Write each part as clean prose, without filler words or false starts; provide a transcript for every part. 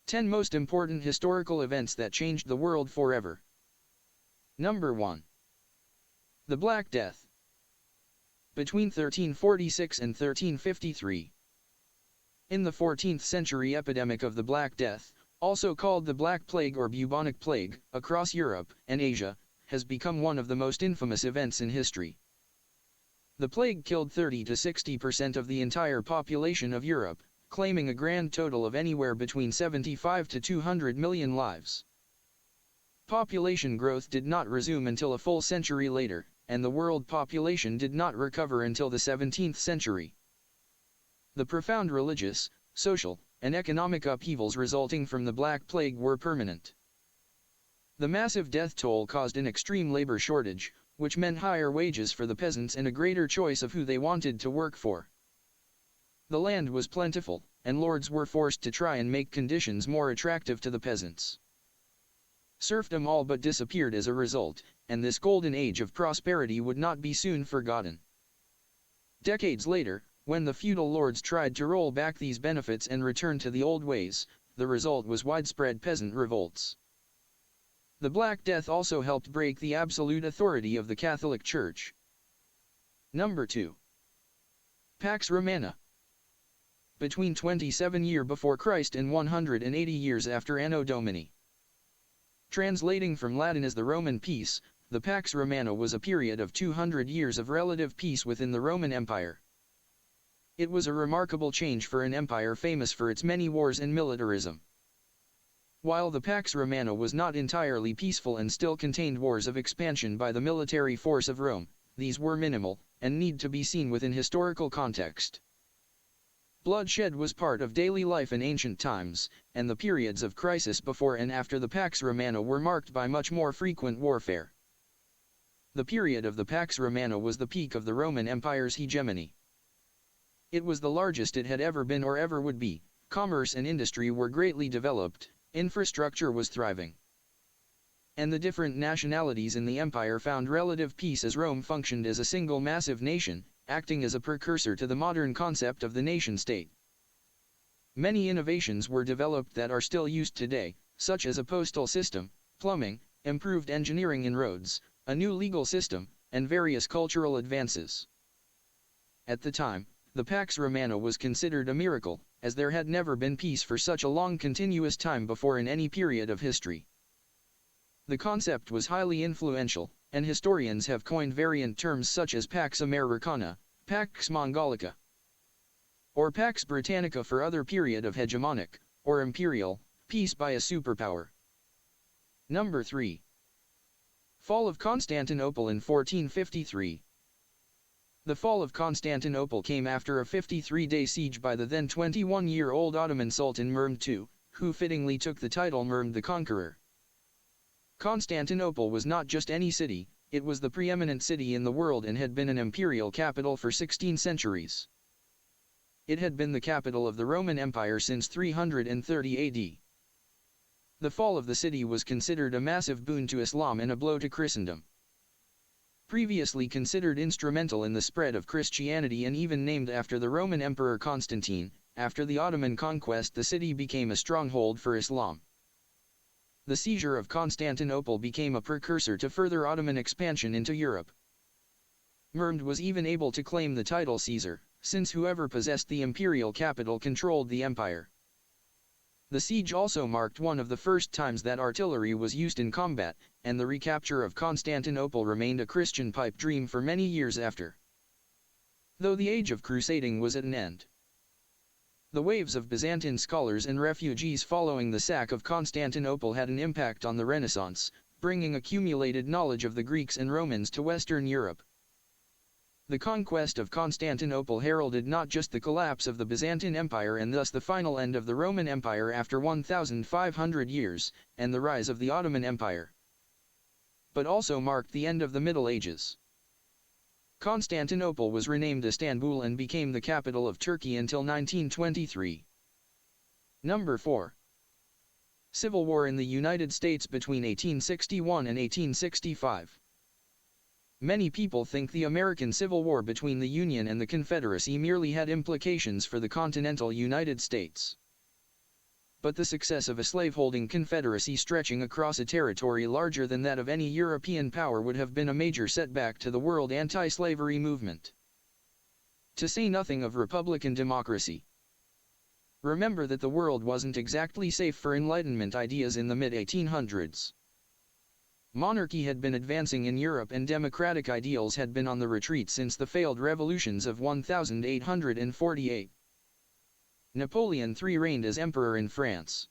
10 Most Important Historical Events That Changed the World Forever. Number 1. The Black Death. Between 1346 and 1353. In the 14th century, epidemic of the Black Death, also called the Black Plague or bubonic plague, across Europe and Asia, has become one of the most infamous events in history. The plague killed 30 to 60% of the entire population of Europe, claiming a grand total of anywhere between 75 to 200 million lives. Population growth did not resume until a full century later, and the world population did not recover until the 17th century. The profound religious, social, and economic upheavals resulting from the Black Plague were permanent. The massive death toll caused an extreme labor shortage, which meant higher wages for the peasants and a greater choice of who they wanted to work for. The land was plentiful, and lords were forced to try and make conditions more attractive to the peasants. Serfdom all but disappeared as a result, and this golden age of prosperity would not be soon forgotten. Decades later, when the feudal lords tried to roll back these benefits and return to the old ways, the result was widespread peasant revolts. The Black Death also helped break the absolute authority of the Catholic Church. Number 2. Pax Romana. Between 27 years before Christ and 180 years after Anno Domini. Translating from Latin as the Roman peace, the Pax Romana was a period of 200 years of relative peace within the Roman Empire. It was a remarkable change for an empire famous for its many wars and militarism. While the Pax Romana was not entirely peaceful and still contained wars of expansion by the military force of Rome, these were minimal, and need to be seen within historical context. Bloodshed was part of daily life in ancient times, and the periods of crisis before and after the Pax Romana were marked by much more frequent warfare. The period of the Pax Romana was the peak of the Roman Empire's hegemony. It was the largest it had ever been or ever would be. Commerce and industry were greatly developed, infrastructure was thriving. And the different nationalities in the empire found relative peace as Rome functioned as a single massive nation, acting as a precursor to the modern concept of the nation-state. Many innovations were developed that are still used today, such as a postal system, plumbing, improved engineering in roads, a new legal system, and various cultural advances. At the time, the Pax Romana was considered a miracle, as there had never been peace for such a long continuous time before in any period of history. The concept was highly influential, and historians have coined variant terms such as Pax Americana, Pax Mongolica, or Pax Britannica for other period of hegemonic, or imperial, peace by a superpower. Number 3. Fall of Constantinople in 1453. The fall of Constantinople came after a 53-day siege by the then 21-year-old Ottoman Sultan Mehmed II, who fittingly took the title Mehmed the Conqueror. Constantinople was not just any city, it was the preeminent city in the world and had been an imperial capital for 16 centuries. It had been the capital of the Roman Empire since 330 AD. The fall of the city was considered a massive boon to Islam and a blow to Christendom. Previously considered instrumental in the spread of Christianity and even named after the Roman Emperor Constantine, after the Ottoman conquest the city became a stronghold for Islam. The seizure of Constantinople became a precursor to further Ottoman expansion into Europe. Mehmed was even able to claim the title Caesar, since whoever possessed the imperial capital controlled the empire. The siege also marked one of the first times that artillery was used in combat, and the recapture of Constantinople remained a Christian pipe dream for many years after. Though the age of crusading was at an end. The waves of Byzantine scholars and refugees following the sack of Constantinople had an impact on the Renaissance, bringing accumulated knowledge of the Greeks and Romans to Western Europe. The conquest of Constantinople heralded not just the collapse of the Byzantine Empire and thus the final end of the Roman Empire after 1,500 years, and the rise of the Ottoman Empire, but also marked the end of the Middle Ages. Constantinople was renamed Istanbul and became the capital of Turkey until 1923. Number 4. Civil War in the United States between 1861 and 1865. Many people think the American Civil War between the Union and the Confederacy merely had implications for the continental United States. but the success of a slaveholding confederacy stretching across a territory larger than that of any European power would have been a major setback to the world anti-slavery movement. To say nothing of Republican democracy. Remember that the world wasn't exactly safe for Enlightenment ideas in the mid-1800s. Monarchy had been advancing in Europe and democratic ideals had been on the retreat since the failed revolutions of 1848. Napoleon III reigned as emperor in France.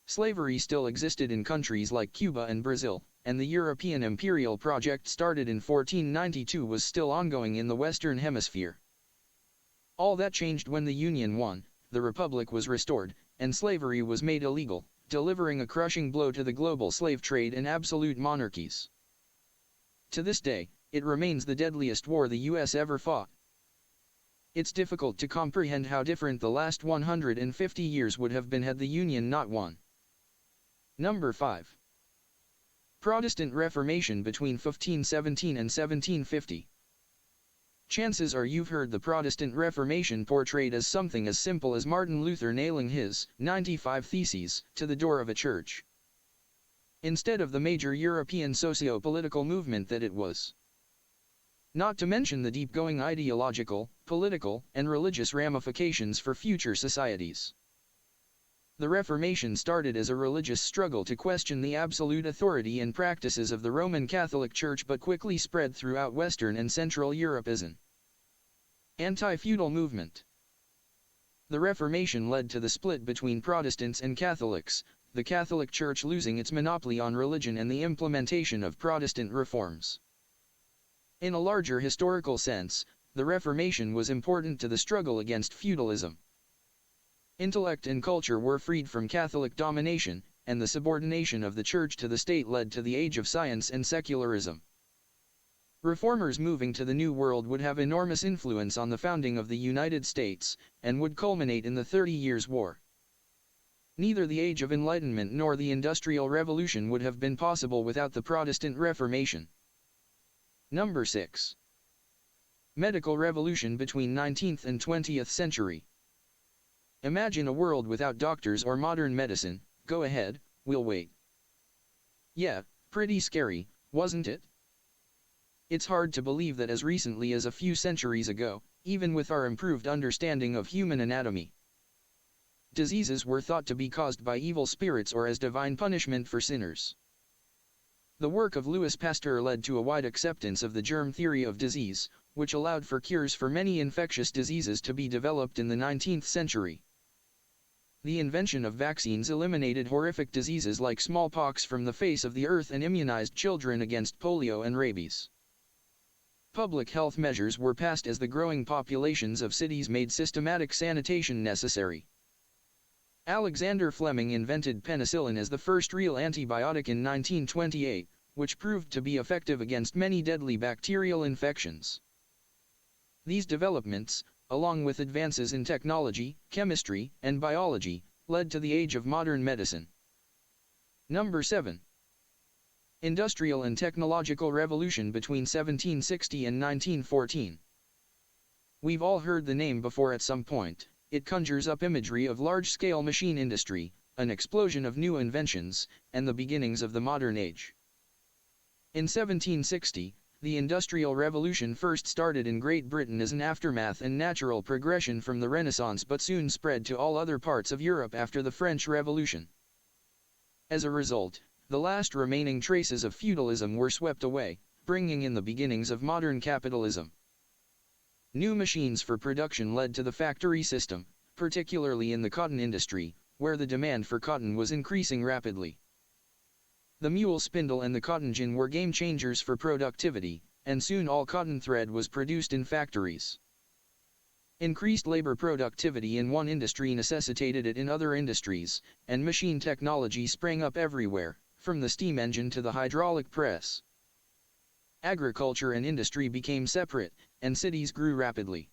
Slavery still existed in countries like Cuba and Brazil, and the European imperial project started in 1492 was still ongoing in the Western Hemisphere. All that changed when the Union won, the Republic was restored, and slavery was made illegal, delivering a crushing blow to the global slave trade and absolute monarchies. To this day, it remains the deadliest war the US ever fought. It's difficult to comprehend how different the last 150 years would have been had the Union not won. Number 5. Protestant Reformation between 1517 and 1750. Chances are you've heard the Protestant Reformation portrayed as something as simple as Martin Luther nailing his 95 Theses to the door of a church, instead of the major European socio-political movement that it was. Not to mention the deep-going ideological, political, and religious ramifications for future societies. The Reformation started as a religious struggle to question the absolute authority and practices of the Roman Catholic Church but quickly spread throughout Western and Central Europe as an anti-feudal movement. The Reformation led to the split between Protestants and Catholics, the Catholic Church losing its monopoly on religion and the implementation of Protestant reforms. In a larger historical sense, the Reformation was important to the struggle against feudalism. Intellect and culture were freed from Catholic domination, and the subordination of the Church to the state led to the age of science and secularism. Reformers moving to the New World would have enormous influence on the founding of the United States, and would culminate in the 30 Years' War. Neither the Age of Enlightenment nor the Industrial Revolution would have been possible without the Protestant Reformation. Number 6. Medical Revolution between 19th and 20th century. Imagine a world without doctors or modern medicine. Go ahead, we'll wait. Yeah, pretty scary, wasn't it? It's hard to believe that as recently as a few centuries ago, even with our improved understanding of human anatomy, diseases were thought to be caused by evil spirits or as divine punishment for sinners. The work of Louis Pasteur led to a wide acceptance of the germ theory of disease, which allowed for cures for many infectious diseases to be developed in the 19th century. The invention of vaccines eliminated horrific diseases like smallpox from the face of the earth and immunized children against polio and rabies. Public health measures were passed as the growing populations of cities made systematic sanitation necessary. Alexander Fleming invented penicillin as the first real antibiotic in 1928, which proved to be effective against many deadly bacterial infections. These developments, along with advances in technology, chemistry, and biology, led to the age of modern medicine. Number 7. Industrial and Technological Revolution between 1760 and 1914. We've all heard the name before at some point. It conjures up imagery of large-scale machine industry, an explosion of new inventions, and the beginnings of the modern age. In 1760, the Industrial Revolution first started in Great Britain as an aftermath and natural progression from the Renaissance but soon spread to all other parts of Europe after the French Revolution. As a result, the last remaining traces of feudalism were swept away, bringing in the beginnings of modern capitalism. New machines for production led to the factory system, particularly in the cotton industry, where the demand for cotton was increasing rapidly. The mule spindle and the cotton gin were game changers for productivity, and soon all cotton thread was produced in factories. Increased labor productivity in one industry necessitated it in other industries, and machine technology sprang up everywhere, from the steam engine to the hydraulic press. Agriculture and industry became separate, and cities grew rapidly.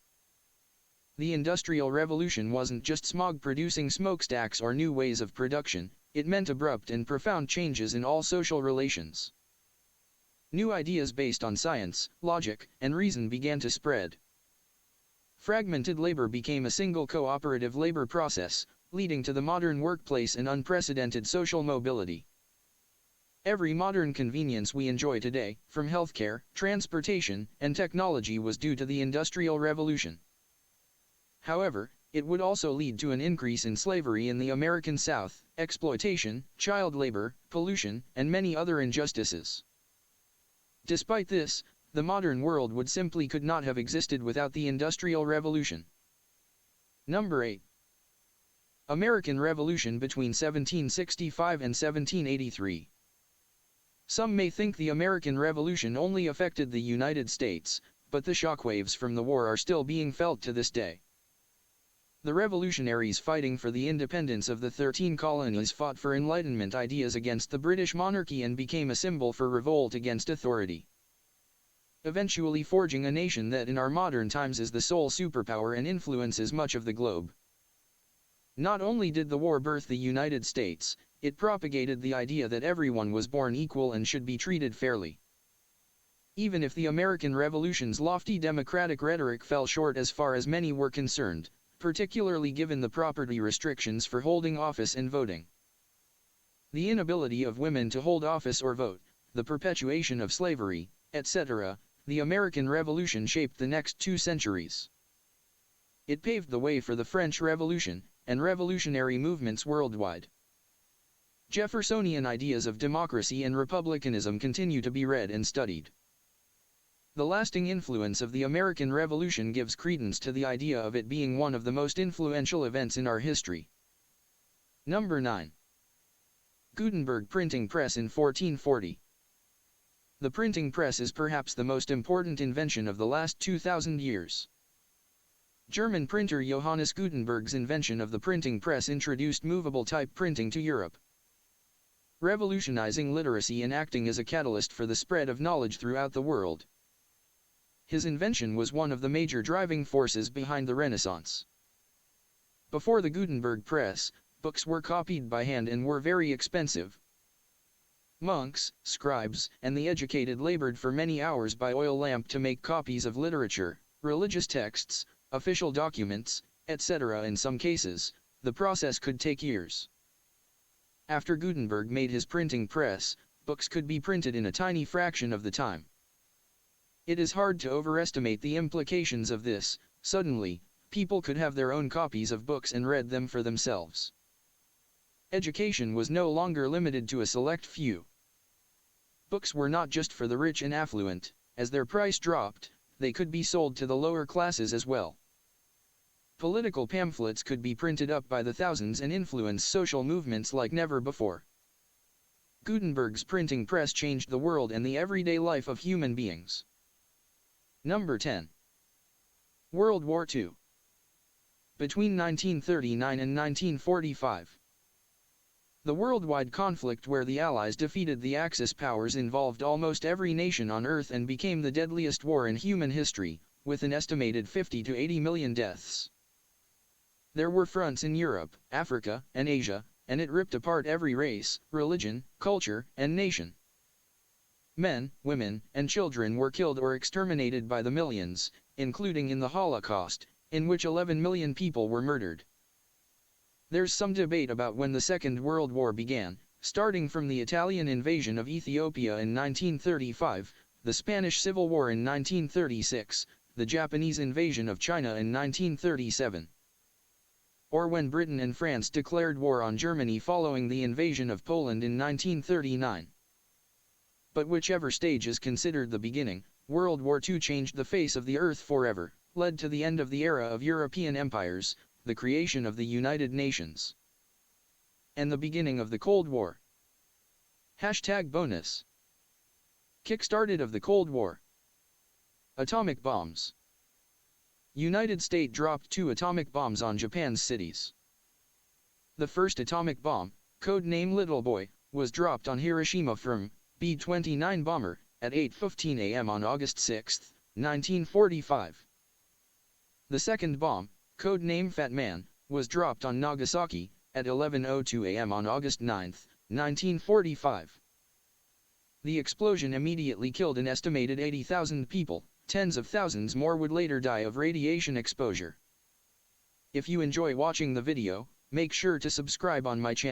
The Industrial Revolution wasn't just smog-producing smokestacks or new ways of production, it meant abrupt and profound changes in all social relations. New ideas based on science, logic, and reason began to spread. Fragmented labor became a single cooperative labor process, leading to the modern workplace and unprecedented social mobility. Every modern convenience we enjoy today, from healthcare, transportation, and technology, was due to the Industrial Revolution. However, it would also lead to an increase in slavery in the American South, exploitation, child labor, pollution, and many other injustices. Despite this, the modern world would simply could not have existed without the Industrial Revolution. Number 8. American Revolution between 1765 and 1783. Some may think the American Revolution only affected the United States, but the shockwaves from the war are still being felt to this day. The revolutionaries fighting for the independence of the 13 colonies fought for Enlightenment ideas against the British monarchy and became a symbol for revolt against authority, eventually forging a nation that in our modern times is the sole superpower and influences much of the globe. Not only did the war birth the United States, it propagated the idea that everyone was born equal and should be treated fairly. Even if the American Revolution's lofty democratic rhetoric fell short as far as many were concerned, particularly given the property restrictions for holding office and voting, the inability of women to hold office or vote, the perpetuation of slavery, etc., the American Revolution shaped the next 2 centuries. It paved the way for the French Revolution, and revolutionary movements worldwide. Jeffersonian ideas of democracy and republicanism continue to be read and studied. The lasting influence of the American Revolution gives credence to the idea of it being one of the most influential events in our history. Number 9. Gutenberg printing press in 1440. The printing press is perhaps the most important invention of the last 2,000 years. German printer Johannes Gutenberg's invention of the printing press introduced movable type printing to Europe, revolutionizing literacy and acting as a catalyst for the spread of knowledge throughout the world. His invention was one of the major driving forces behind the Renaissance. Before the Gutenberg press, books were copied by hand and were very expensive. Monks, scribes, and the educated labored for many hours by oil lamp to make copies of literature, religious texts, official documents, etc. In some cases, the process could take years. After Gutenberg made his printing press, books could be printed in a tiny fraction of the time. It is hard to overestimate the implications of this. Suddenly, people could have their own copies of books and read them for themselves. Education was no longer limited to a select few. Books were not just for the rich and affluent. As their price dropped, they could be sold to the lower classes as well. Political pamphlets could be printed up by the thousands and influence social movements like never before. Gutenberg's printing press changed the world and the everyday life of human beings. Number 10. World War II. Between 1939 and 1945. The worldwide conflict where the Allies defeated the Axis powers involved almost every nation on Earth and became the deadliest war in human history, with an estimated 50 to 80 million deaths. There were fronts in Europe, Africa, and Asia, and it ripped apart every race, religion, culture, and nation. Men, women, and children were killed or exterminated by the millions, including in the Holocaust, in which 11 million people were murdered. There's some debate about when the Second World War began, starting from the Italian invasion of Ethiopia in 1935, the Spanish Civil War in 1936, the Japanese invasion of China in 1937. Or when Britain and France declared war on Germany following the invasion of Poland in 1939. But whichever stage is considered the beginning, World War II changed the face of the earth forever, led to the end of the era of European empires, the creation of the United Nations, and the beginning of the Cold War. #bonus. Kickstarted of the Cold War. Atomic bombs. United States dropped 2 atomic bombs on Japan's cities. The first atomic bomb, code-name Little Boy, was dropped on Hiroshima from B-29 bomber at 8:15 a.m. on August 6, 1945. The second bomb, code-name Fat Man, was dropped on Nagasaki at 11:02 a.m. on August 9, 1945. The explosion immediately killed an estimated 80,000 people. Tens of thousands more would later die of radiation exposure. If you enjoy watching the video, Make sure to subscribe on my channel.